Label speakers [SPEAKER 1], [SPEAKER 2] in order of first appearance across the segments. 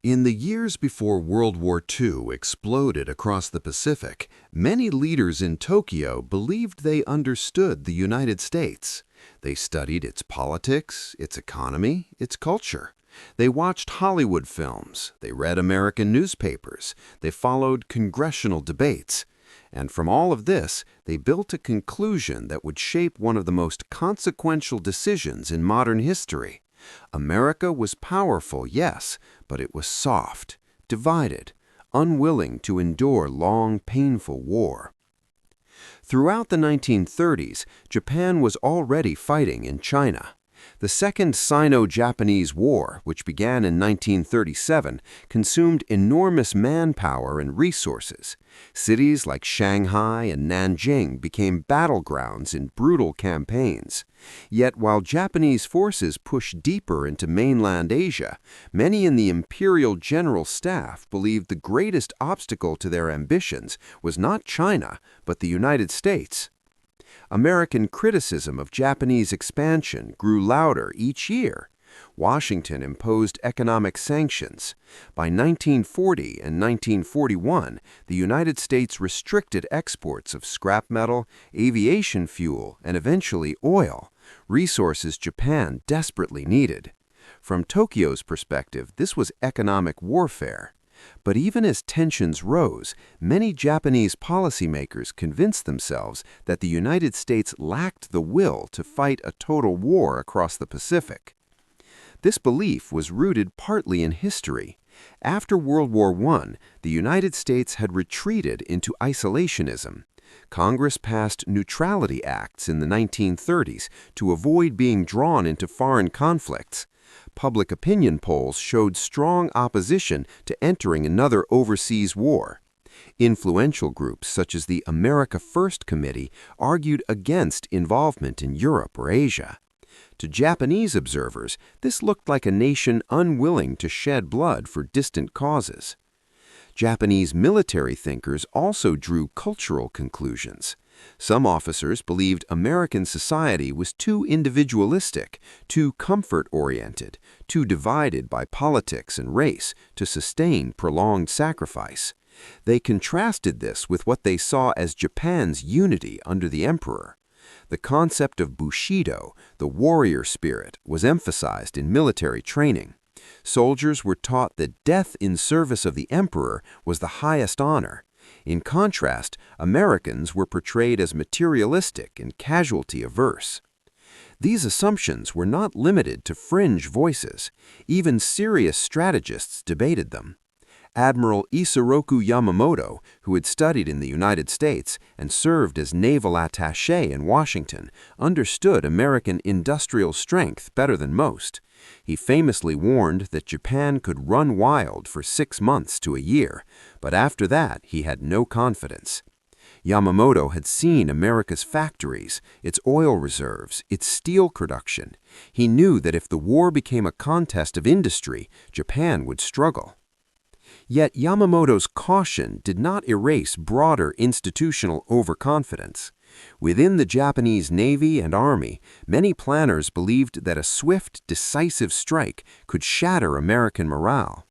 [SPEAKER 1] In the years before World War II exploded across the Pacific, many leaders in Tokyo believed they understood the United States. They studied its politics, its economy, its culture. They watched Hollywood films, they read American newspapers, they followed congressional debates. And from all of this, they built a conclusion that would shape one of the most consequential decisions in modern history. America was powerful, yes, but it was soft, divided, unwilling to endure long, painful war. Throughout the 1930s, Japan was already fighting in China. The Second Sino-Japanese War, which began in 1937, consumed enormous manpower and resources. Cities like Shanghai and Nanjing became battlegrounds in brutal campaigns. Yet while Japanese forces pushed deeper into mainland Asia, many in the Imperial General Staff believed the greatest obstacle to their ambitions was not China, but the United States. American criticism of Japanese expansion grew louder each year. Washington imposed economic sanctions. By 1940 and 1941, the United States restricted exports of scrap metal, aviation fuel, and eventually oil, resources Japan desperately needed. From Tokyo's perspective, this was economic warfare. But even as tensions rose, many Japanese policymakers convinced themselves that the United States lacked the will to fight a total war across the Pacific. This belief was rooted partly in history. After World War I, the United States had retreated into isolationism. Congress passed neutrality acts in the 1930s to avoid being drawn into foreign conflicts. Public opinion polls showed strong opposition to entering another overseas war. Influential groups such as the America First Committee argued against involvement in Europe or Asia. To Japanese observers, this looked like a nation unwilling to shed blood for distant causes. Japanese military thinkers also drew cultural conclusions. Some officers believed American society was too individualistic, too comfort-oriented, too divided by politics and race to sustain prolonged sacrifice. They contrasted this with what they saw as Japan's unity under the emperor. The concept of Bushido, the warrior spirit, was emphasized in military training. Soldiers were taught that death in service of the emperor was the highest honor. In contrast, Americans were portrayed as materialistic and casualty-averse. These assumptions were not limited to fringe voices. Even serious strategists debated them. Admiral Isoroku Yamamoto, who had studied in the United States and served as naval attaché in Washington, understood American industrial strength better than most. He famously warned that Japan could run wild for 6 months to a year, but after that he had no confidence. Yamamoto had seen America's factories, its oil reserves, its steel production. He knew that if the war became a contest of industry, Japan would struggle. Yet Yamamoto's caution did not erase broader institutional overconfidence. Within the Japanese Navy and Army, many planners believed that a swift, decisive strike could shatter American morale.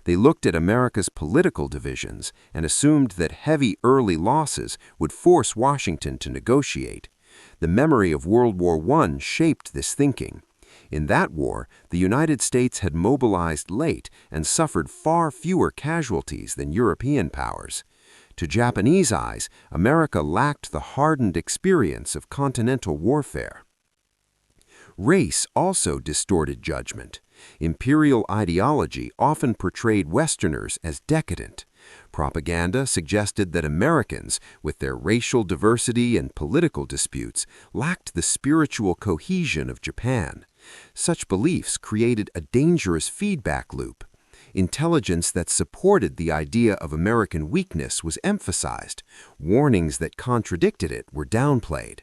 [SPEAKER 1] They looked at America's political divisions and assumed that heavy early losses would force Washington to negotiate. The memory of World War I shaped this thinking. In that war, the United States had mobilized late and suffered far fewer casualties than European powers. To Japanese eyes, America lacked the hardened experience of continental warfare. Race also distorted judgment. Imperial ideology often portrayed Westerners as decadent. Propaganda suggested that Americans, with their racial diversity and political disputes, lacked the spiritual cohesion of Japan. Such beliefs created a dangerous feedback loop. Intelligence that supported the idea of American weakness was emphasized. Warnings that contradicted it were downplayed.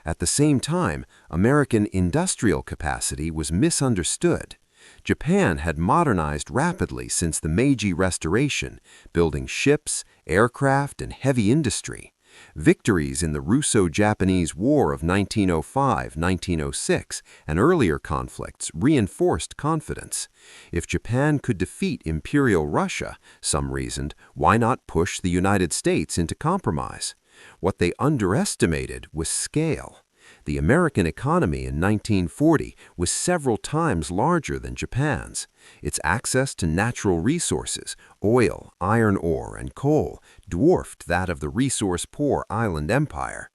[SPEAKER 1] At the same time, American industrial capacity was misunderstood. Japan had modernized rapidly since the Meiji Restoration, building ships, aircraft, and heavy industry. Victories in the Russo-Japanese War of 1905-1906 and earlier conflicts reinforced confidence. If Japan could defeat Imperial Russia, some reasoned, why not push the United States into compromise? What they underestimated was scale. The American economy in 1940 was several times larger than Japan's. Its access to natural resources, oil, iron ore, and coal, dwarfed that of the resource-poor island empire.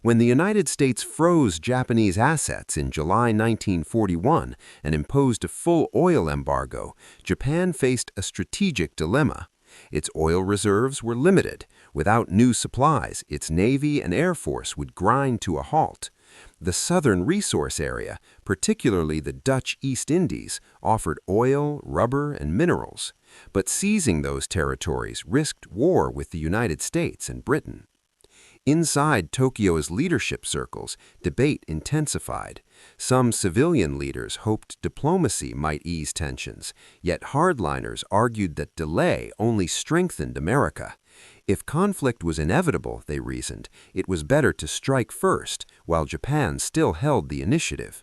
[SPEAKER 1] When the United States froze Japanese assets in July 1941 and imposed a full oil embargo, Japan faced a strategic dilemma. Its oil reserves were limited. Without new supplies, its Navy and Air Force would grind to a halt. The southern resource area, particularly the Dutch East Indies, offered oil, rubber, and minerals. But seizing those territories risked war with the United States and Britain. Inside Tokyo's leadership circles, debate intensified. Some civilian leaders hoped diplomacy might ease tensions, yet hardliners argued that delay only strengthened America. If conflict was inevitable, they reasoned, it was better to strike first, while Japan still held the initiative.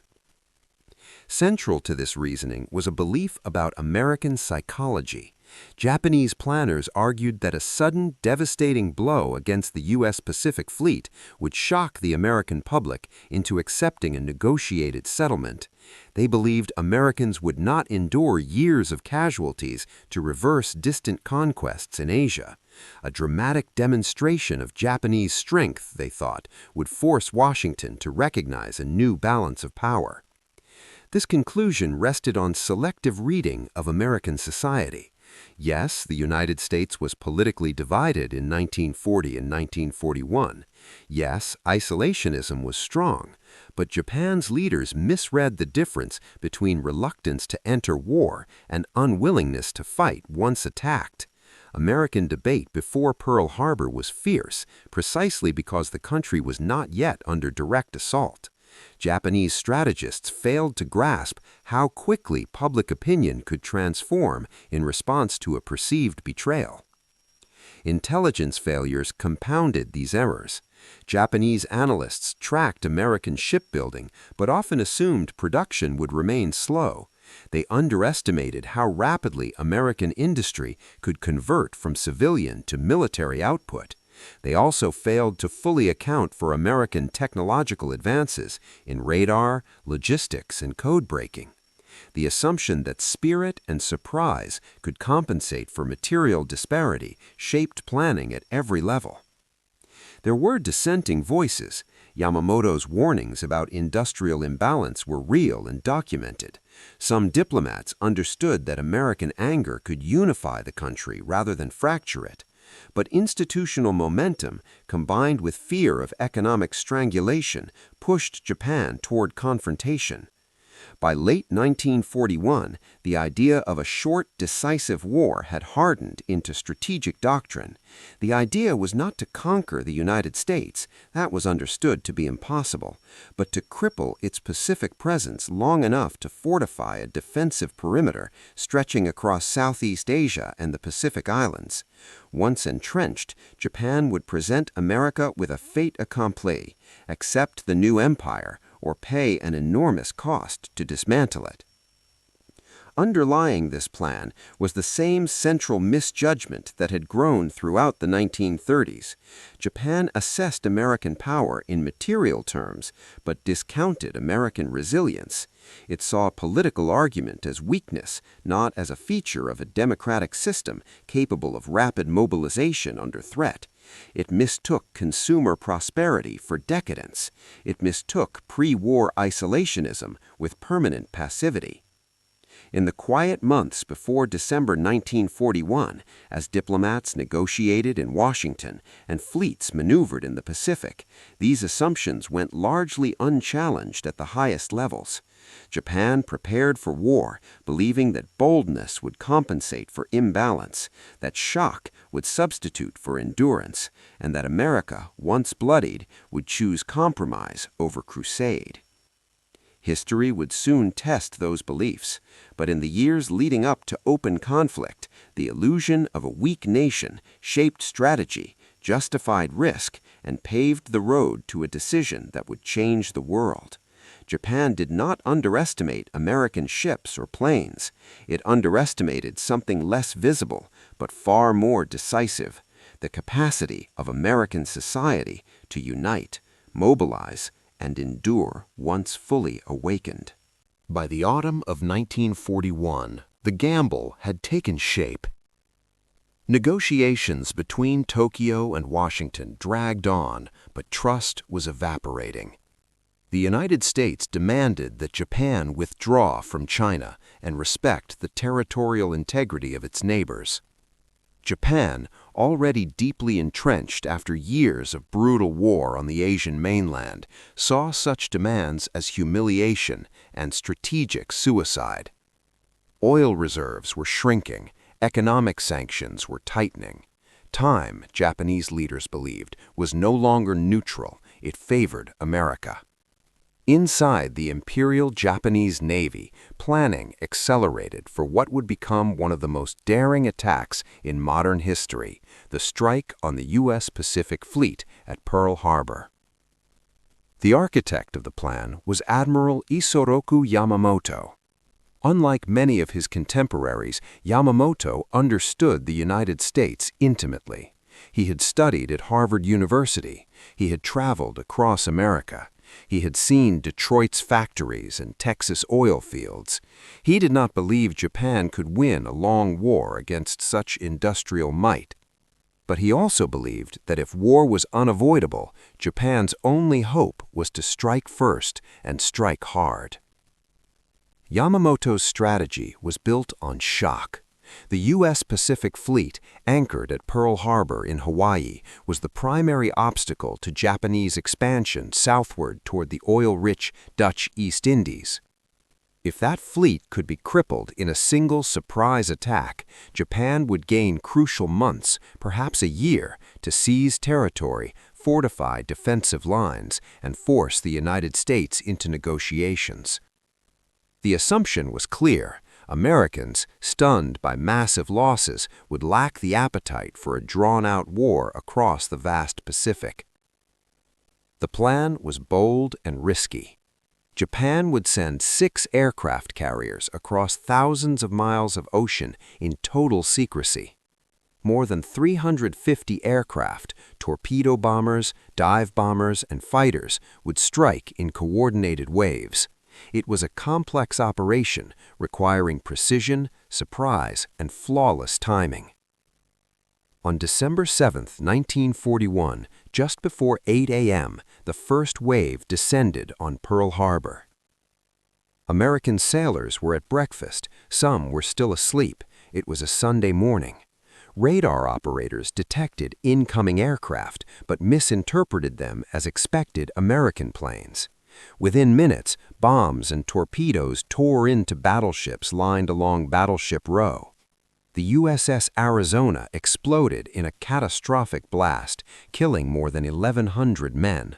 [SPEAKER 1] Central to this reasoning was a belief about American psychology. Japanese planners argued that a sudden, devastating blow against the U.S. Pacific Fleet would shock the American public into accepting a negotiated settlement. They believed Americans would not endure years of casualties to reverse distant conquests in Asia. A dramatic demonstration of Japanese strength, they thought, would force Washington to recognize a new balance of power. This conclusion rested on selective reading of American society. Yes, the United States was politically divided in 1940 and 1941. Yes, isolationism was strong. But Japan's leaders misread the difference between reluctance to enter war and unwillingness to fight once attacked. American debate before Pearl Harbor was fierce, precisely because the country was not yet under direct assault. Japanese strategists failed to grasp how quickly public opinion could transform in response to a perceived betrayal. Intelligence failures compounded these errors. Japanese analysts tracked American shipbuilding, but often assumed production would remain slow. They underestimated how rapidly American industry could convert from civilian to military output. They also failed to fully account for American technological advances in radar, logistics, and code breaking. The assumption that spirit and surprise could compensate for material disparity shaped planning at every level. There were dissenting voices. Yamamoto's warnings about industrial imbalance were real and documented. Some diplomats understood that American anger could unify the country rather than fracture it. But institutional momentum, combined with fear of economic strangulation, pushed Japan toward confrontation. By late 1941, the idea of a short, decisive war had hardened into strategic doctrine. The idea was not to conquer the United States, that was understood to be impossible, but to cripple its Pacific presence long enough to fortify a defensive perimeter stretching across Southeast Asia and the Pacific Islands. Once entrenched, Japan would present America with a fait accompli: accept the new empire, or pay an enormous cost to dismantle it. Underlying this plan was the same central misjudgment that had grown throughout the 1930s. Japan assessed American power in material terms, but discounted American resilience. It saw political argument as weakness, not as a feature of a democratic system capable of rapid mobilization under threat. It mistook consumer prosperity for decadence. It mistook pre-war isolationism with permanent passivity. In the quiet months before December 1941, as diplomats negotiated in Washington and fleets maneuvered in the Pacific, these assumptions went largely unchallenged at the highest levels. Japan prepared for war, believing that boldness would compensate for imbalance, that shock would substitute for endurance, and that America, once bloodied, would choose compromise over crusade. History would soon test those beliefs, but in the years leading up to open conflict, the illusion of a weak nation shaped strategy,
[SPEAKER 2] justified risk, and paved the road to a decision that would change the world. Japan did not underestimate American ships or planes. It underestimated something less visible, but far more decisive: the capacity of American society to unite, mobilize, and endure once fully awakened.
[SPEAKER 1] By the autumn of 1941, the gamble had taken shape. Negotiations between Tokyo and Washington dragged on, but trust was evaporating. The United States demanded that Japan withdraw from China and respect the territorial integrity of its neighbors. Japan, already deeply entrenched after years of brutal war on the Asian mainland, saw such demands as humiliation and strategic suicide. Oil reserves were shrinking, economic sanctions were tightening. Time, Japanese leaders believed, was no longer neutral; it favored America. Inside the Imperial Japanese Navy, planning accelerated for what would become one of the most daring attacks in modern history: the strike on the U.S. Pacific Fleet at Pearl Harbor. The architect of the plan was Admiral Isoroku Yamamoto. Unlike many of his contemporaries, Yamamoto understood the United States intimately. He had studied at Harvard University. He had traveled across America. He had seen Detroit's factories and Texas oil fields. He did not believe Japan could win a long war against such industrial might. But he also believed that if war was unavoidable, Japan's only hope was to strike first and strike hard. Yamamoto's strategy was built on shock. The U.S. Pacific Fleet, anchored at Pearl Harbor in Hawaii, was the primary obstacle to Japanese expansion southward toward the oil-rich Dutch East Indies. If that fleet could be crippled in a single surprise attack, Japan would gain crucial months, perhaps a year, to seize territory, fortify defensive lines, and force the United States into negotiations. The assumption was clear: Americans, stunned by massive losses, would lack the appetite for a drawn-out war across the vast Pacific. The plan was bold and risky. Japan would send 6 aircraft carriers across thousands of miles of ocean in total secrecy. More than 350 aircraft, torpedo bombers, dive bombers, and fighters would strike in coordinated waves. It was a complex operation requiring precision, surprise, and flawless timing. On December 7, 1941, just before 8 a.m., the first wave descended on Pearl Harbor. American sailors were at breakfast. Some were still asleep. It was a Sunday morning. Radar operators detected incoming aircraft, but misinterpreted them as expected American planes. Within minutes, bombs and torpedoes tore into battleships lined along Battleship Row. The USS Arizona exploded in a catastrophic blast, killing more than 1,100 men.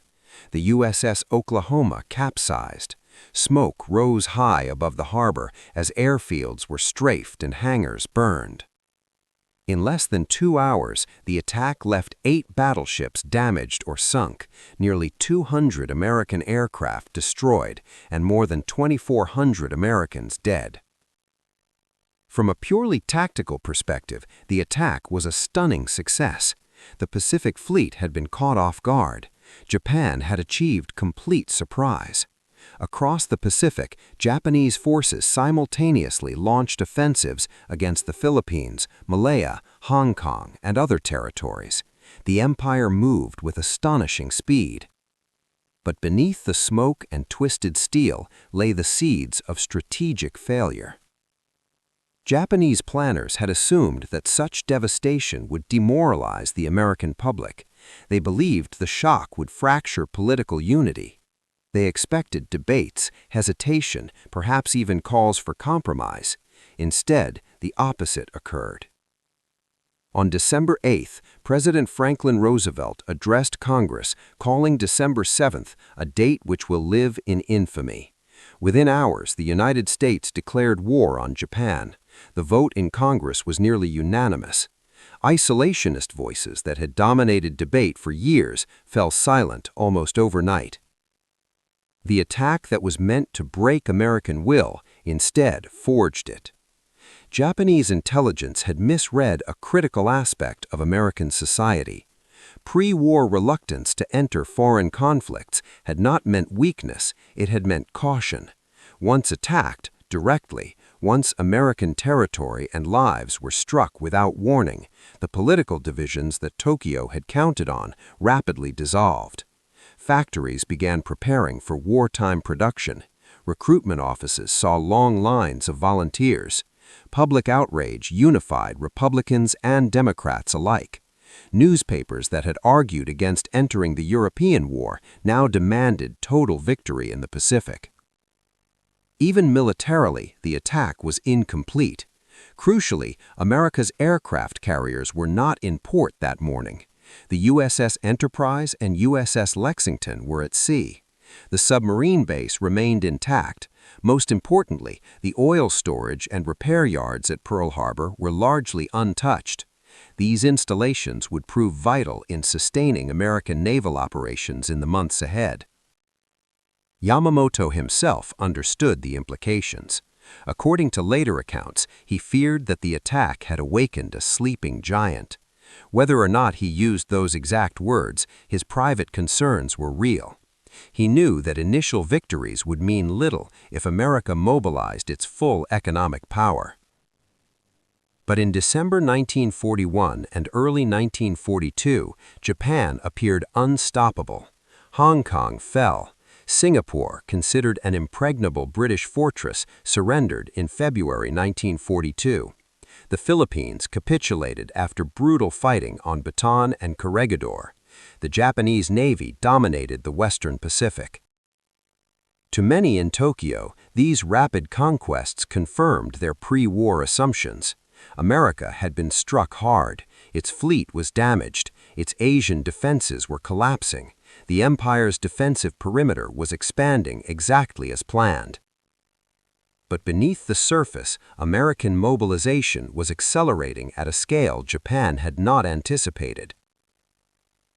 [SPEAKER 1] The USS Oklahoma capsized. Smoke rose high above the harbor as airfields were strafed and hangars burned. In less than 2 hours, the attack left 8 battleships damaged or sunk, nearly 200 American aircraft destroyed, and more than 2,400 Americans dead. From a purely tactical perspective, the attack was a stunning success. The Pacific Fleet had been caught off guard. Japan had achieved complete surprise. Across the Pacific, Japanese forces simultaneously launched offensives against the Philippines, Malaya, Hong Kong, and other territories. The empire moved with astonishing speed. But beneath the smoke and twisted steel lay the seeds of strategic failure. Japanese planners had assumed that such devastation would demoralize the American public. They believed the shock would fracture political unity. They expected debates, hesitation, perhaps even calls for compromise. Instead, the opposite occurred. On December 8th, President Franklin Roosevelt addressed Congress, calling December 7th a date which will live in infamy. Within hours, the United States declared war on Japan. The vote in Congress was nearly unanimous.
[SPEAKER 2] Isolationist voices that had dominated debate for years fell silent almost overnight. The attack that was meant to break American will instead forged it. Japanese intelligence had misread a critical aspect of American society. Pre-war reluctance to enter foreign conflicts had not meant weakness, it had meant caution. Once attacked, directly, once American territory and lives were struck without warning, the political divisions that Tokyo had counted on rapidly dissolved. Factories began preparing for wartime production. Recruitment offices saw long lines of volunteers. Public outrage unified Republicans and Democrats alike. Newspapers that had argued against entering the European war now demanded total victory in the Pacific. Even militarily, the attack was incomplete. Crucially, America's aircraft carriers were not in port that morning. The USS Enterprise and USS Lexington were at sea. The submarine base remained intact. Most importantly, the oil storage and repair yards at Pearl Harbor were largely untouched. These installations would prove vital in sustaining American naval operations in the months ahead. Yamamoto himself understood the implications. According to later accounts, he feared that the attack had awakened a sleeping giant. Whether or not he used those exact words, his private concerns were real. He knew that initial victories would mean little if America mobilized its full economic power. But in December 1941 and early 1942, Japan appeared unstoppable. Hong Kong fell. Singapore, considered an impregnable British fortress, surrendered in February 1942. The Philippines capitulated after brutal fighting on Bataan and Corregidor. The Japanese Navy dominated the Western Pacific. To many in Tokyo, these rapid conquests confirmed their pre-war assumptions. America had been struck hard. Its fleet was damaged. Its Asian defenses were collapsing. The empire's defensive perimeter was expanding exactly as planned. But beneath the surface, American mobilization was accelerating at a scale Japan had not anticipated.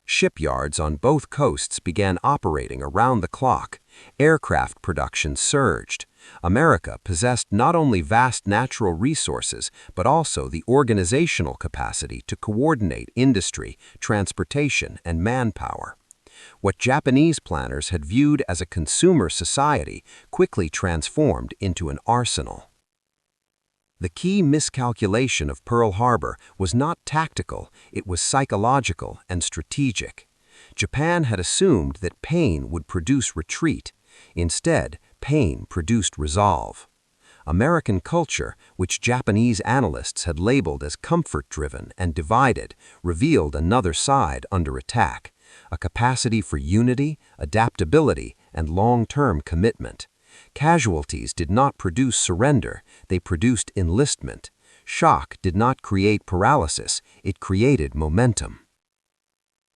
[SPEAKER 2] Shipyards on both coasts began operating around the clock. Aircraft production surged. America possessed not only vast natural resources, but also the organizational capacity to coordinate industry, transportation, and manpower. What Japanese planners had viewed as a consumer society quickly transformed into an arsenal. The key miscalculation of Pearl Harbor was not tactical, it was psychological and strategic. Japan had assumed that pain would produce retreat. Instead, pain produced resolve. American culture, which Japanese analysts had labeled as comfort-driven and divided, revealed another side under attack, a capacity for unity, adaptability, and long-term commitment. Casualties did not produce surrender, they produced enlistment. Shock did not create paralysis, it created momentum.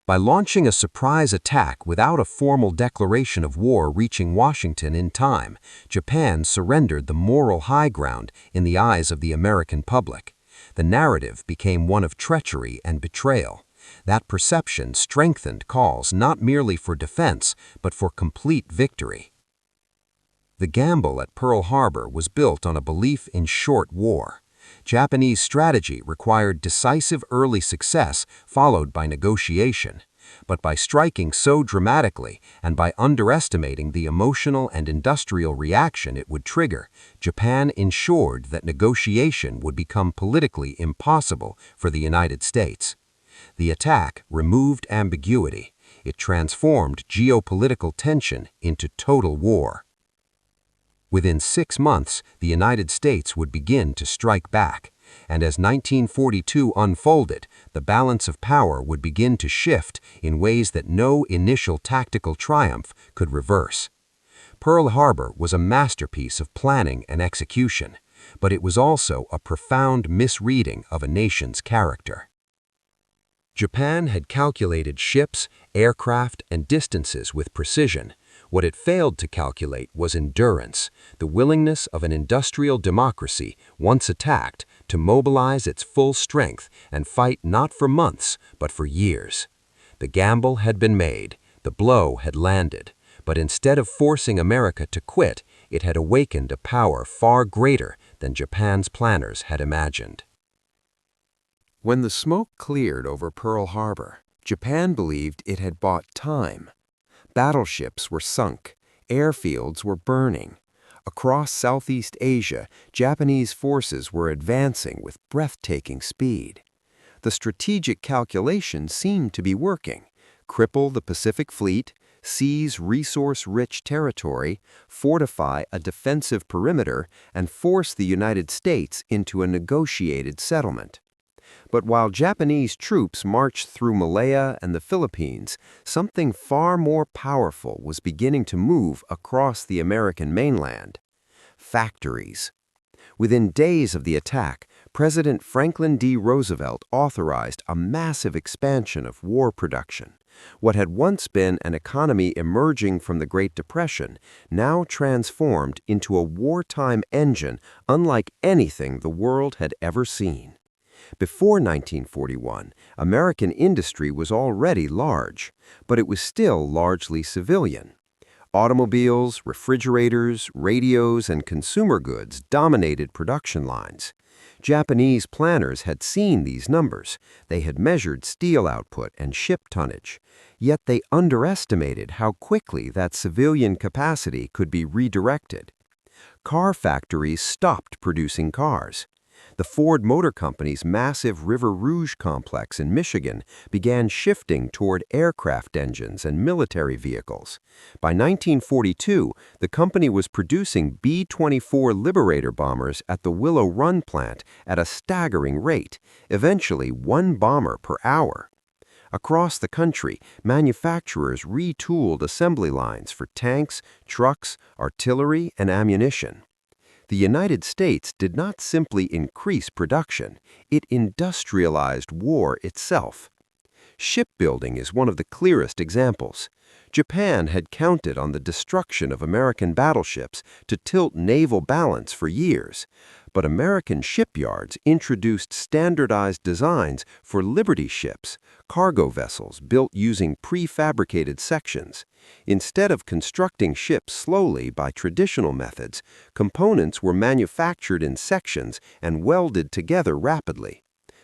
[SPEAKER 2] By launching a surprise attack without a formal declaration of war reaching Washington in time, Japan surrendered the moral high ground in the eyes of the American public. The narrative became one of treachery and betrayal. That perception strengthened calls not merely for defense, but for complete victory. The gamble at Pearl Harbor was built on a belief in short war. Japanese strategy required decisive early success followed by negotiation. But by striking so dramatically and by underestimating the emotional and industrial reaction it would trigger, Japan ensured that negotiation would become politically impossible for the United States. The attack removed ambiguity. It transformed geopolitical tension into total war. Within 6 months, the United States would begin to strike back, and as 1942 unfolded, the balance of power would begin to shift in ways that no initial tactical triumph could reverse. Pearl Harbor was a masterpiece of planning and execution, but it was also a profound misreading of a nation's character. Japan had calculated ships, aircraft, and distances with precision. What it failed to calculate was endurance, the willingness of an industrial democracy, once attacked, to mobilize its full strength and fight not for months, but for years. The gamble had been made, the blow had landed, but instead of forcing America to quit, it had awakened a power far greater than Japan's planners had imagined.
[SPEAKER 1] When the smoke cleared over Pearl Harbor, Japan believed it had bought time. Battleships were sunk, airfields were burning. Across Southeast Asia, Japanese forces were advancing with breathtaking speed. The strategic calculation seemed to be working: cripple the Pacific Fleet, seize resource-rich territory, fortify a defensive perimeter, and force the United States into a negotiated settlement. But while Japanese troops marched through Malaya and the Philippines, something far more powerful was beginning to move across the American mainland: factories. Within days of the attack, President Franklin D. Roosevelt authorized a massive expansion of war production. What had once been an economy emerging from the Great Depression now transformed into a wartime engine unlike anything the world had ever seen. Before 1941, American industry was already large, but it was still largely civilian. Automobiles, refrigerators, radios, and consumer goods dominated production lines. Japanese planners had seen these numbers. They had measured steel output and ship tonnage. Yet they underestimated how quickly that civilian capacity could be redirected. Car factories stopped producing cars. The Ford Motor Company's massive River Rouge complex in Michigan began shifting toward aircraft engines and military vehicles. By 1942, the company was producing B-24 Liberator bombers at the Willow Run plant at a staggering rate, eventually one bomber per hour. Across the country, manufacturers retooled assembly lines for tanks, trucks, artillery, and ammunition. The United States did not simply increase production, it industrialized war itself. Shipbuilding is one of the clearest examples. Japan had counted on the destruction of American battleships to tilt naval balance for years, but American shipyards introduced standardized designs for Liberty ships, cargo vessels built using prefabricated sections. Instead of constructing ships slowly by traditional methods, components were manufactured in sections and welded together rapidly.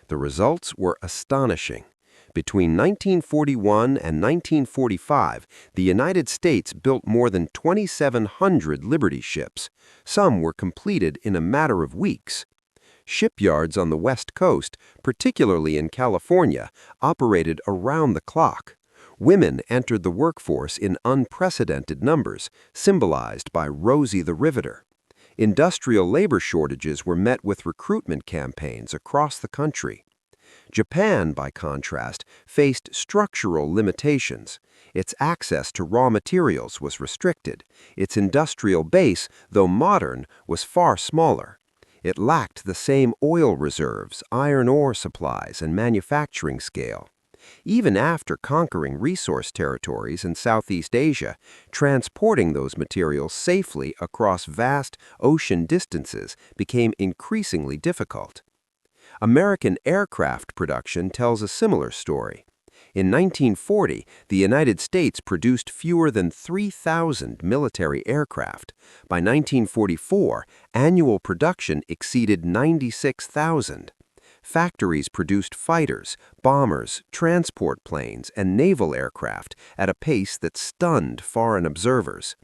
[SPEAKER 1] The results were astonishing. Between 1941 and 1945, the United States built more than 2,700 Liberty ships. Some were completed in a matter of weeks. Shipyards on the West Coast, particularly in California, operated around the clock. Women entered the workforce in unprecedented numbers, symbolized by Rosie the Riveter. Industrial labor shortages were met with recruitment campaigns across the country. Japan, by contrast, faced structural limitations. Its access to raw materials was restricted. Its industrial base, though modern, was far smaller. It lacked the same oil reserves, iron ore supplies, and manufacturing scale. Even after conquering resource territories in Southeast Asia, transporting those materials safely across vast ocean distances became increasingly difficult. American aircraft production tells a similar story. In 1940, the United States produced fewer than 3,000 military aircraft. By 1944, annual production exceeded 96,000. Factories produced fighters, bombers, transport planes, and naval aircraft at a pace that stunned foreign observers.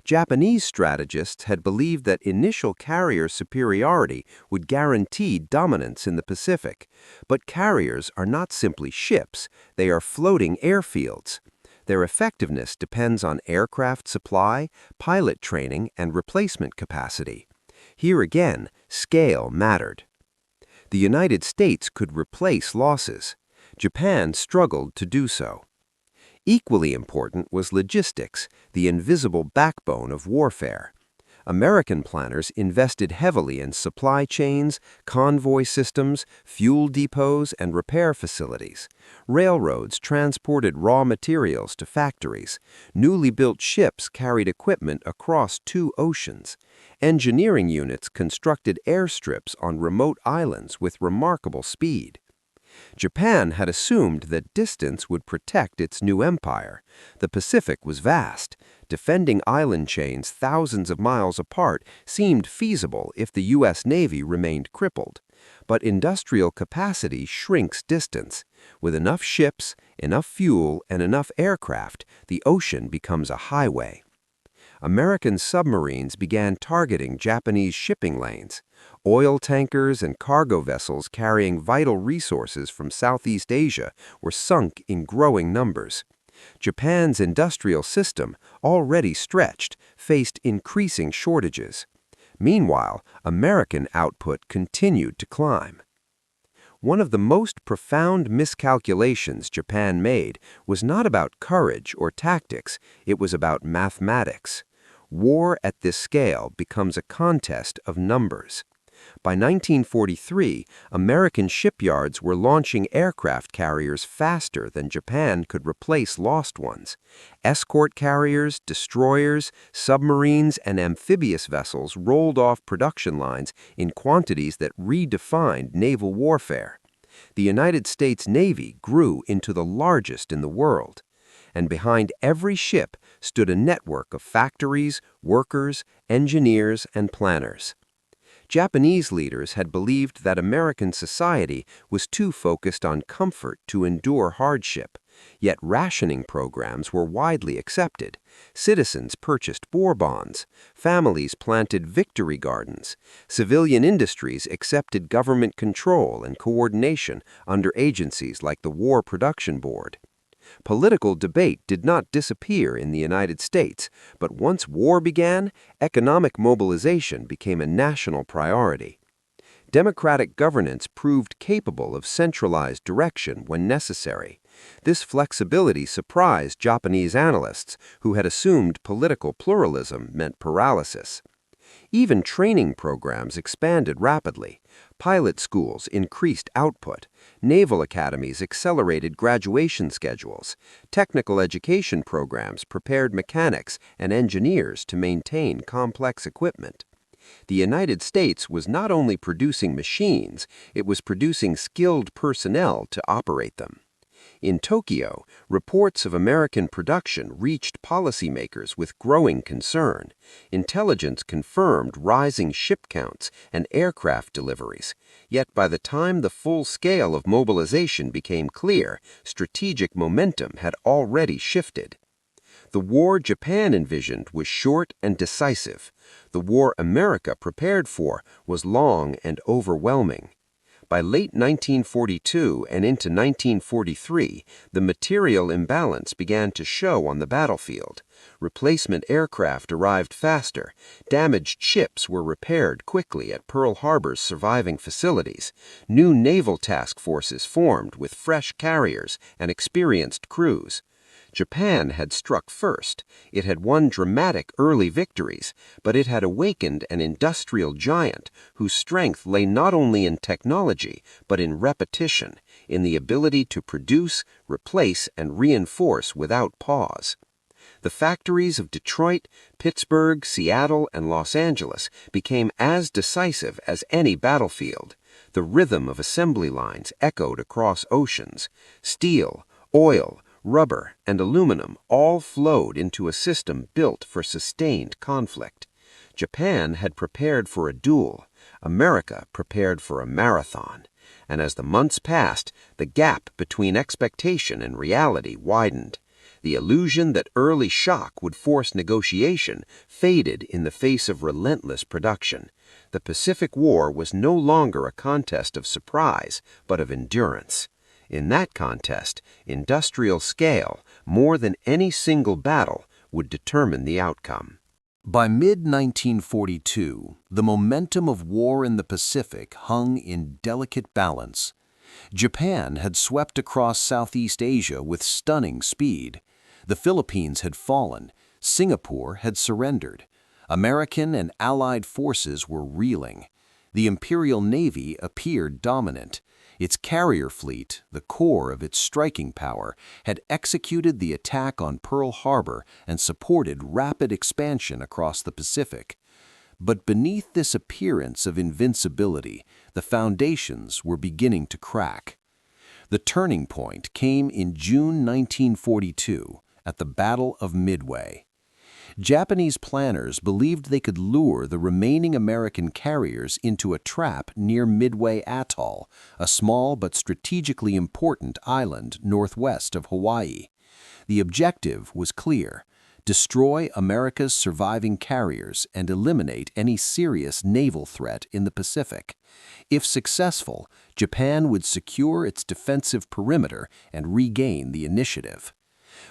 [SPEAKER 1] Japanese strategists had believed that initial carrier superiority would guarantee dominance in the Pacific. But carriers are not simply ships, they are floating airfields. Their effectiveness depends on aircraft supply, pilot training, and replacement capacity. Here again, scale mattered. The United States could replace losses. Japan struggled to do so. Equally important was logistics, the invisible backbone of warfare.
[SPEAKER 2] American planners invested heavily in supply chains, convoy systems, fuel depots, and repair facilities. Railroads transported raw materials to factories. Newly built ships carried equipment across 2 oceans. Engineering units constructed airstrips on remote islands with remarkable speed. Japan had assumed that distance would protect its new empire. The Pacific was vast. Defending island chains thousands of miles apart seemed feasible if the U.S. Navy remained crippled. But industrial capacity shrinks distance. With enough ships, enough fuel, and enough aircraft, the ocean becomes a highway. American submarines began targeting Japanese shipping lanes. Oil tankers and cargo vessels carrying vital resources from Southeast Asia were sunk in growing numbers. Japan's industrial system, already stretched, faced increasing shortages. Meanwhile, American output continued to climb. One of the most profound miscalculations Japan made was not about courage or tactics, it was about mathematics. War at this scale becomes a contest of numbers. By 1943, American shipyards were launching aircraft carriers faster than Japan could replace lost ones. Escort carriers, destroyers, submarines, and amphibious vessels rolled off production lines in quantities that redefined naval warfare. The United States Navy grew into the largest in the world. And behind every ship stood a network of factories, workers, engineers, and planners. Japanese leaders had believed that American society was too focused on comfort to endure hardship, yet rationing programs were widely accepted. Citizens purchased war bonds, families planted victory gardens, civilian industries accepted government control and coordination under agencies like the War Production Board. Political debate did not disappear in the United States, but once war began, economic mobilization became a national priority. Democratic governance proved capable of centralized direction when necessary. This flexibility surprised Japanese analysts who had assumed political pluralism meant paralysis. Even training programs expanded rapidly. Pilot schools increased output. Naval academies accelerated graduation schedules. Technical education programs prepared mechanics and engineers to maintain complex equipment. The United States was not only producing machines, it was producing skilled personnel to operate them. In Tokyo, reports of American production reached policymakers with growing concern. Intelligence confirmed rising ship counts and aircraft deliveries. Yet by the time the full scale of mobilization became clear, strategic momentum had already shifted. The war Japan envisioned was short and decisive. The war America prepared for was long and overwhelming. By late 1942 and into 1943, the material imbalance began to show on the battlefield. Replacement aircraft arrived faster. Damaged ships were repaired quickly at Pearl Harbor's surviving facilities. New naval task forces formed with fresh carriers and experienced crews. Japan had struck first. It had won dramatic early victories, but it had awakened an industrial giant whose strength lay not only in technology, but in repetition, in the ability to produce, replace, and reinforce without pause. The factories of Detroit, Pittsburgh, Seattle, and Los Angeles became as decisive as any battlefield. The rhythm of assembly lines echoed across oceans. Steel, oil, rubber, and aluminum all flowed into a system built for sustained conflict. Japan had prepared for a duel. America prepared for a marathon. And as the months passed, the gap between expectation and reality widened. The illusion that early shock would force negotiation faded in the face of relentless production. The Pacific War was no longer a contest of surprise, but of endurance. In that contest, industrial scale, more than any single battle, would determine the outcome.
[SPEAKER 1] By mid-1942, the momentum of war in the Pacific hung in delicate balance. Japan had swept across Southeast Asia with stunning speed. The Philippines had fallen. Singapore had surrendered.
[SPEAKER 3] American and Allied forces were reeling. The Imperial Navy appeared dominant. Its carrier fleet, the core of its striking power, had executed the attack on Pearl Harbor and supported rapid expansion across the Pacific. But beneath this appearance of invincibility, the foundations were beginning to crack. The turning point came in June 1942 at the Battle of Midway. Japanese planners believed they could lure the remaining American carriers into a trap near Midway Atoll, a small but strategically important island northwest of Hawaii. The objective was clear: destroy America's surviving carriers and eliminate any serious naval threat in the Pacific. If successful, Japan would secure its defensive perimeter and regain the initiative.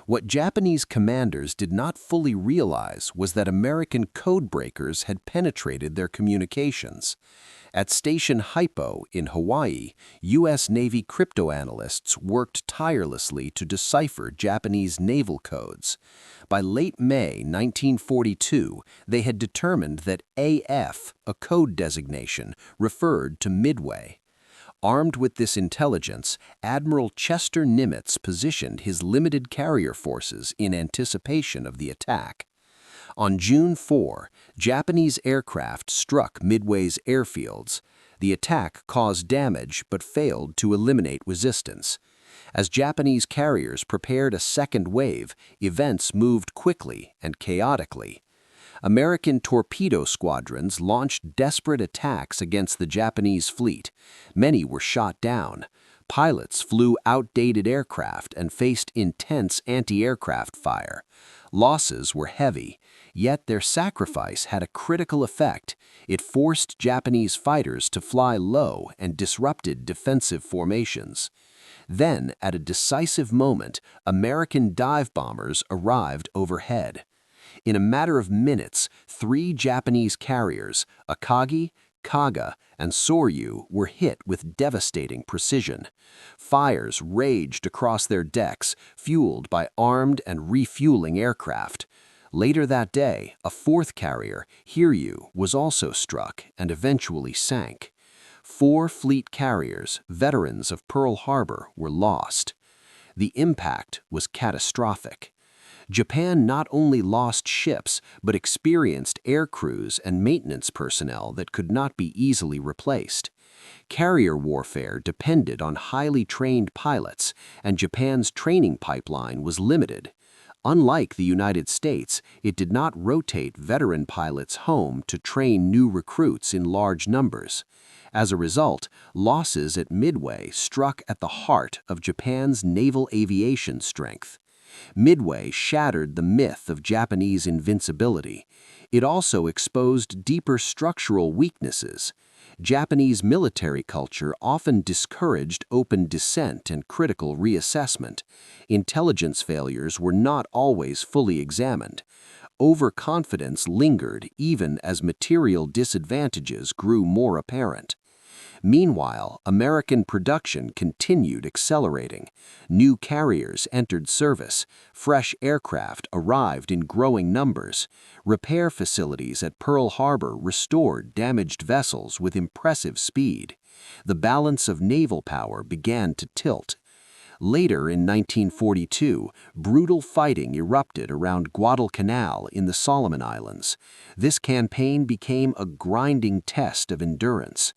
[SPEAKER 3] What Japanese commanders did not fully realize was that American codebreakers had penetrated their communications. At Station Hypo in Hawaii, U.S. Navy cryptoanalysts worked tirelessly to decipher Japanese naval codes. By late May 1942, they had determined that AF, a code designation, referred to Midway. Armed with this intelligence, Admiral Chester Nimitz positioned his limited carrier forces in anticipation of the attack. On June 4, Japanese aircraft struck Midway's airfields. The attack caused damage but failed to eliminate resistance. As Japanese carriers prepared a second wave, events moved quickly and chaotically. American torpedo squadrons launched desperate attacks against the Japanese fleet. Many were shot down. Pilots flew outdated aircraft and faced intense anti-aircraft fire. Losses were heavy, yet their sacrifice had a critical effect. It forced Japanese fighters to fly low and disrupted defensive formations. Then, at a decisive moment, American dive bombers arrived overhead. In a matter of minutes, 3 Japanese carriers, Akagi, Kaga, and Soryu, were hit with devastating precision. Fires raged across their decks, fueled by armed and refueling aircraft. Later that day, a 4th carrier, Hiryu, was also struck and eventually sank. 4 fleet carriers, veterans of Pearl Harbor, were lost. The impact was catastrophic. Japan not only lost ships, but experienced air crews and maintenance personnel that could not be easily replaced. Carrier warfare depended on highly trained pilots, and Japan's training pipeline was limited. Unlike the United States, it did not rotate veteran pilots home to train new recruits in large numbers. As a result, losses at Midway struck at the heart of Japan's naval aviation strength. Midway shattered the myth of Japanese invincibility. It also exposed deeper structural weaknesses. Japanese military culture often discouraged open dissent and critical reassessment. Intelligence failures were not always fully examined. Overconfidence lingered even as material disadvantages grew more apparent. Meanwhile, American production continued accelerating. New carriers entered service. Fresh aircraft arrived in growing numbers. Repair facilities at Pearl Harbor restored damaged vessels with impressive speed. The balance of naval power began to tilt. Later in 1942, brutal fighting erupted around Guadalcanal in the Solomon Islands. This campaign became a grinding test of endurance.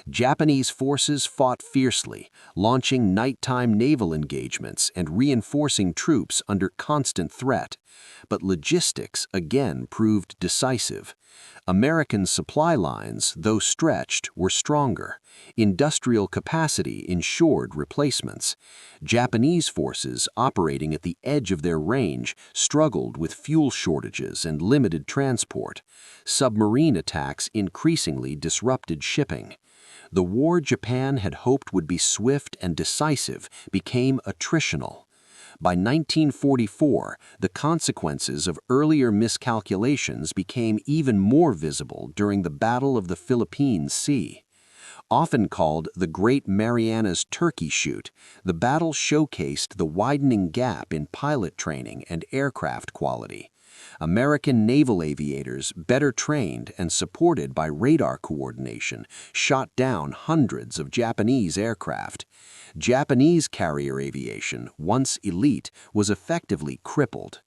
[SPEAKER 3] Japanese forces fought fiercely, launching nighttime naval engagements and reinforcing troops under constant threat. But logistics again proved decisive. American supply lines, though stretched, were stronger. Industrial capacity ensured replacements. Japanese forces operating at the edge of their range struggled with fuel shortages and limited transport. Submarine attacks increasingly disrupted shipping. The war Japan had hoped would be swift and decisive became attritional. By 1944, the consequences of earlier miscalculations became even more visible during the Battle of the Philippine Sea. Often called the Great Marianas Turkey Shoot, the battle showcased the widening gap in pilot training and aircraft quality. American naval aviators, better trained and supported by radar coordination, shot down hundreds of Japanese aircraft. Japanese carrier aviation, once elite, was effectively crippled.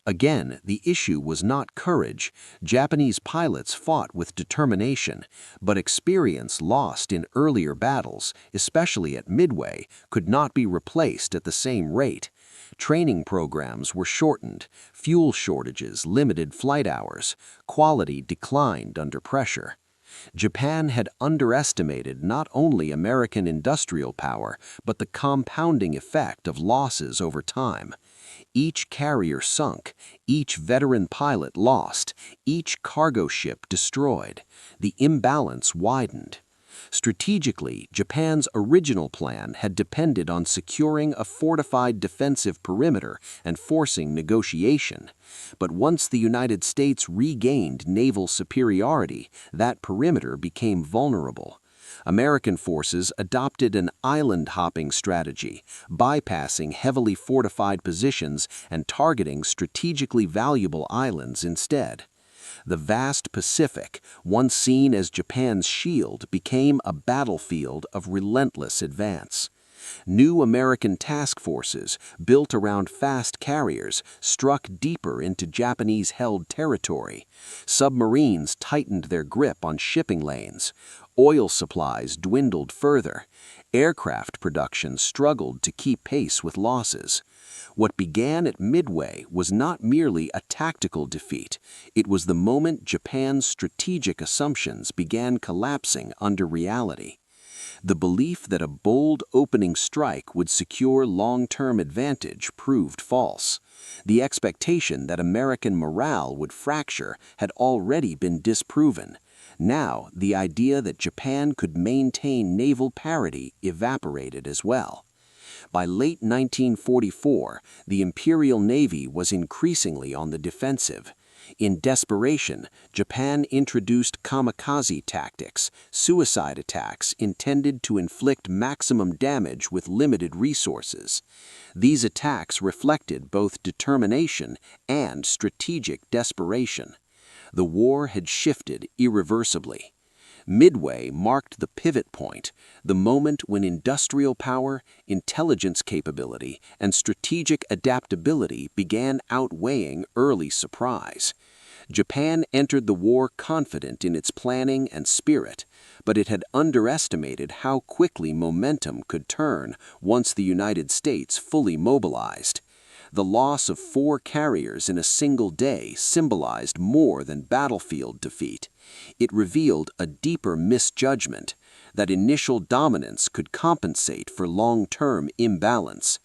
[SPEAKER 3] Again, the issue was not courage. Japanese pilots fought with determination, but experience lost in earlier battles, especially at Midway, could not be replaced at the same rate. Training programs were shortened, fuel shortages limited flight hours, quality declined under pressure. Japan had underestimated not only American industrial power, but the compounding effect of losses over time. Each carrier sunk, each veteran pilot lost, each cargo ship destroyed. The imbalance widened. Strategically, Japan's original plan had depended on securing a fortified defensive perimeter and forcing negotiation. But once the United States regained naval superiority, that perimeter became vulnerable. American forces adopted an island-hopping strategy, bypassing heavily fortified positions and targeting strategically valuable islands instead. The vast Pacific, once seen as Japan's shield, became a battlefield of relentless advance. New American task forces, built around fast carriers, struck deeper into Japanese-held territory. Submarines tightened their grip on shipping lanes. Oil supplies dwindled further. Aircraft production struggled to keep pace with losses. What began at Midway was not merely a tactical defeat. It was the moment Japan's strategic assumptions began collapsing under reality. The belief that a bold opening strike would secure long-term advantage proved false. The expectation that American morale would fracture had already been disproven. Now, the idea that Japan could maintain naval parity evaporated as well. By late 1944, the Imperial Navy was increasingly on the defensive. In desperation, Japan introduced kamikaze tactics, suicide attacks intended to inflict maximum damage with limited resources. These attacks reflected both determination and strategic desperation. The war had shifted irreversibly. Midway marked the pivot point, the moment when industrial power, intelligence capability, and strategic adaptability began outweighing early surprise. Japan entered the war confident in its planning and spirit, but it had underestimated how quickly momentum could turn once the United States fully mobilized. The loss of 4 carriers in a single day symbolized more than battlefield defeat. It revealed a deeper misjudgment, that initial dominance could compensate for long-term imbalance.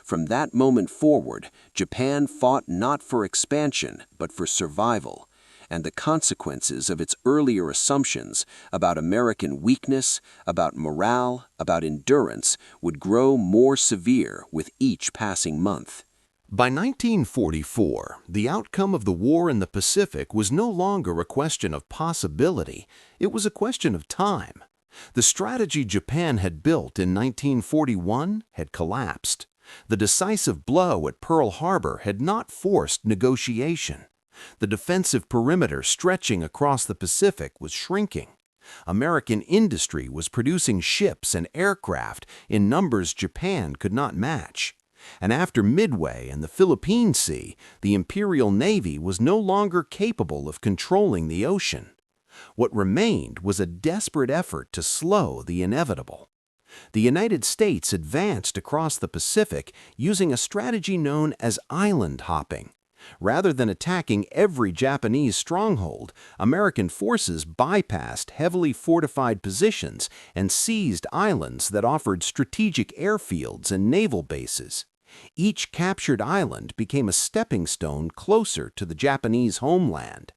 [SPEAKER 3] From that moment forward, Japan fought not for expansion, but for survival, and the consequences of its earlier assumptions about American weakness, about morale, about endurance would grow more severe with each passing month.
[SPEAKER 1] By 1944, the outcome of the war in the Pacific was no longer a question of possibility, it was a question of time. The strategy Japan had built in 1941 had collapsed. The decisive blow at Pearl Harbor had not forced negotiation. The defensive perimeter stretching across the Pacific was shrinking. American industry was producing ships and aircraft in numbers Japan could not match. And after Midway and the Philippine Sea, the Imperial Navy was no longer capable of controlling the ocean. What remained was a desperate effort to slow the inevitable. The United States advanced across the Pacific using a strategy known as island hopping. Rather than attacking every Japanese stronghold, American forces bypassed heavily fortified positions and seized islands that offered strategic airfields and naval bases. Each captured island became a stepping stone closer to the Japanese homeland.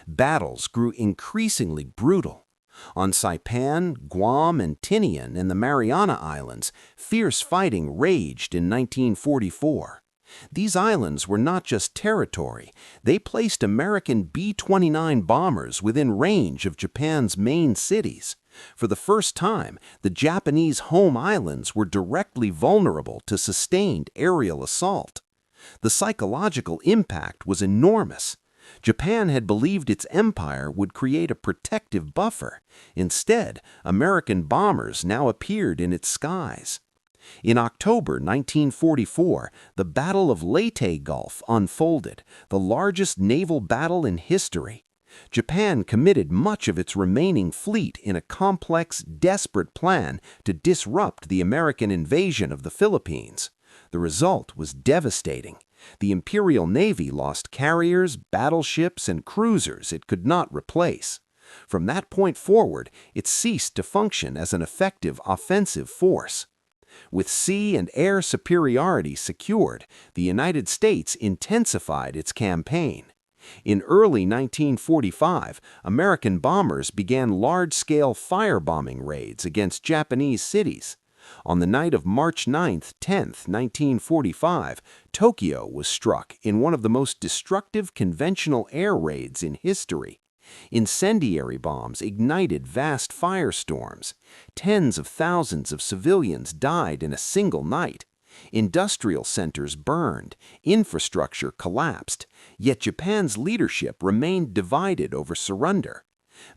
[SPEAKER 1] Battles grew increasingly brutal. On Saipan, Guam, and Tinian in the Mariana Islands, fierce fighting raged in 1944. These islands were not just territory, they placed American B-29 bombers within range of Japan's main cities. For the first time, the Japanese home islands were directly vulnerable to sustained aerial assault. The psychological impact was enormous.
[SPEAKER 3] Japan had believed its empire would create a protective buffer. Instead, American bombers now appeared in its skies. In October 1944, the Battle of Leyte Gulf unfolded, the largest naval battle in history. Japan committed much of its remaining fleet in a complex, desperate plan to disrupt the American invasion of the Philippines. The result was devastating. The Imperial Navy lost carriers, battleships, and cruisers it could not replace. From that point forward, it ceased to function as an effective offensive force. With sea and air superiority secured, the United States intensified its campaign. In early 1945, American bombers began large-scale firebombing raids against Japanese cities. On the night of March 9–10, 1945, Tokyo was struck in one of the most destructive conventional air raids in history. Incendiary bombs ignited vast firestorms. Tens of thousands of civilians died in a single night. Industrial centers burned, infrastructure collapsed, yet Japan's leadership remained divided over surrender.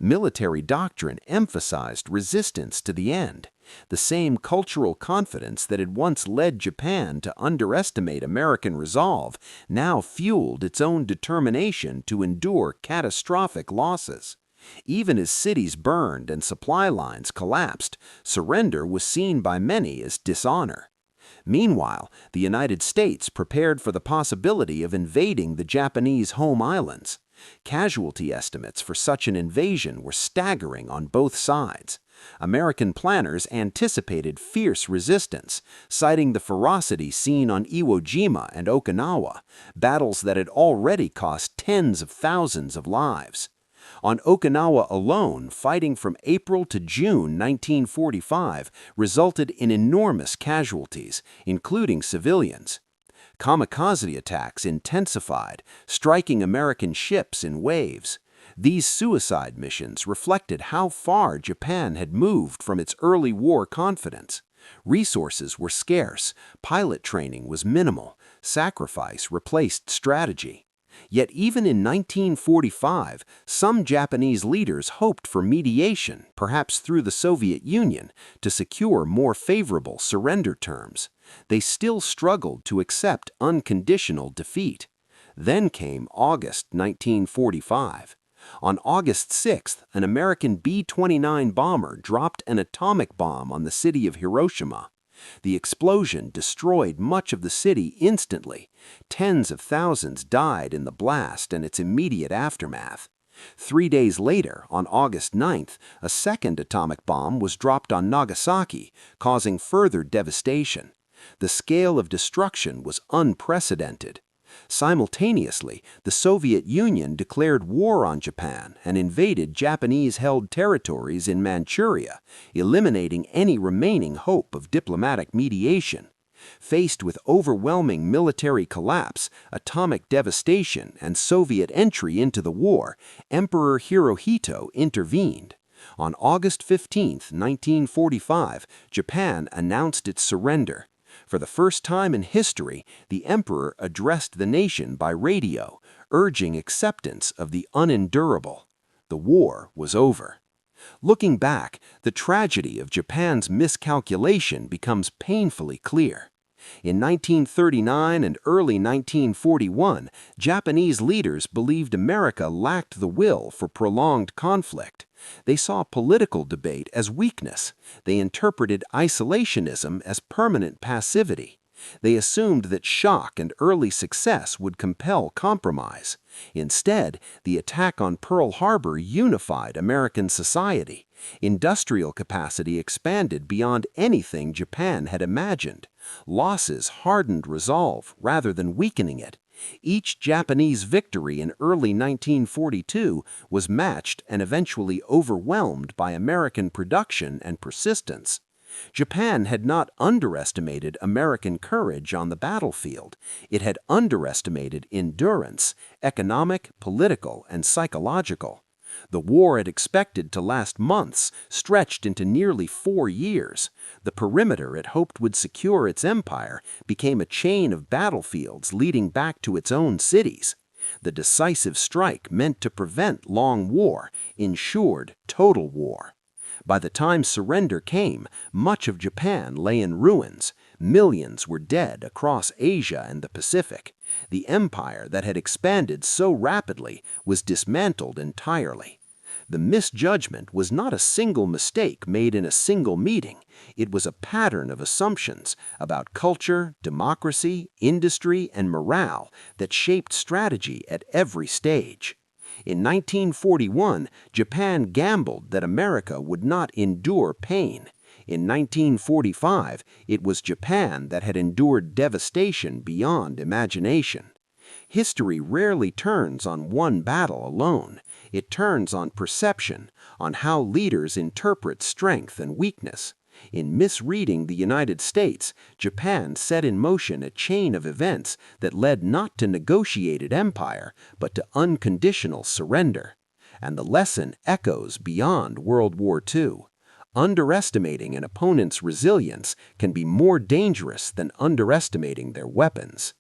[SPEAKER 3] Military doctrine emphasized resistance to the end. The same cultural confidence that had once led Japan to underestimate American resolve now fueled its own determination to endure catastrophic losses. Even as cities burned and supply lines collapsed, surrender was seen by many as dishonor. Meanwhile, the United States prepared for the possibility of invading the Japanese home islands. Casualty estimates for such an invasion were staggering on both sides. American planners anticipated fierce resistance, citing the ferocity seen on Iwo Jima and Okinawa, battles that had already cost tens of thousands of lives. On Okinawa alone, fighting from April to June 1945 resulted in enormous casualties, including civilians. Kamikaze attacks intensified, striking American ships in waves. These suicide missions reflected how far Japan had moved from its early war confidence. Resources were scarce, pilot training was minimal, sacrifice replaced strategy. Yet even in 1945, some Japanese leaders hoped for mediation, perhaps through the Soviet Union, to secure more favorable surrender terms. They still struggled to accept unconditional defeat. Then came August 1945. On August 6th, an American B-29 bomber dropped an atomic bomb on the city of Hiroshima. The explosion destroyed much of the city instantly. Tens of thousands died in the blast and its immediate aftermath. 3 days later, on August 9th, a second atomic bomb was dropped on Nagasaki, causing further devastation. The scale of destruction was unprecedented. Simultaneously, the Soviet Union declared war on Japan and invaded Japanese-held territories in Manchuria, eliminating any remaining hope of diplomatic mediation. Faced with overwhelming military collapse, atomic devastation, and Soviet entry into the war, Emperor Hirohito intervened. On August 15, 1945, Japan announced its surrender. For the first time in history, the emperor addressed the nation by radio, urging acceptance of the unendurable. The war was over. Looking back, the tragedy of Japan's miscalculation becomes painfully clear. In 1939 and early 1941, Japanese leaders believed America lacked the will for prolonged conflict. They saw political debate as weakness. They interpreted isolationism as permanent passivity. They assumed that shock and early success would compel compromise. Instead, the attack on Pearl Harbor unified American society. Industrial capacity expanded beyond anything Japan had imagined. Losses hardened resolve rather than weakening it. Each Japanese victory in early 1942 was matched and eventually overwhelmed by American production and persistence. Japan had not underestimated American courage on the battlefield. It had underestimated endurance, economic, political, and psychological. The war it expected to last months stretched into nearly 4 years. The perimeter it hoped would secure its empire became a chain of battlefields leading back to its own cities.
[SPEAKER 2] The decisive strike meant to prevent long war, ensured total war. By the time surrender came, much of Japan lay in ruins. Millions were dead across Asia and the Pacific. The empire that had expanded so rapidly was dismantled entirely. The misjudgment was not a single mistake made in a single meeting. It was a pattern of assumptions about culture, democracy, industry, and morale that shaped strategy at every stage. In 1941, Japan gambled that America would not endure pain. In 1945, it was Japan that had endured devastation beyond imagination. History rarely turns on one battle alone. It turns on perception, on how leaders interpret strength and weakness. In misreading the United States, Japan set in motion a chain of events that led not to negotiated empire, but to unconditional surrender. And the lesson echoes beyond World War II. Underestimating an opponent's resilience can be more dangerous than underestimating their weapons.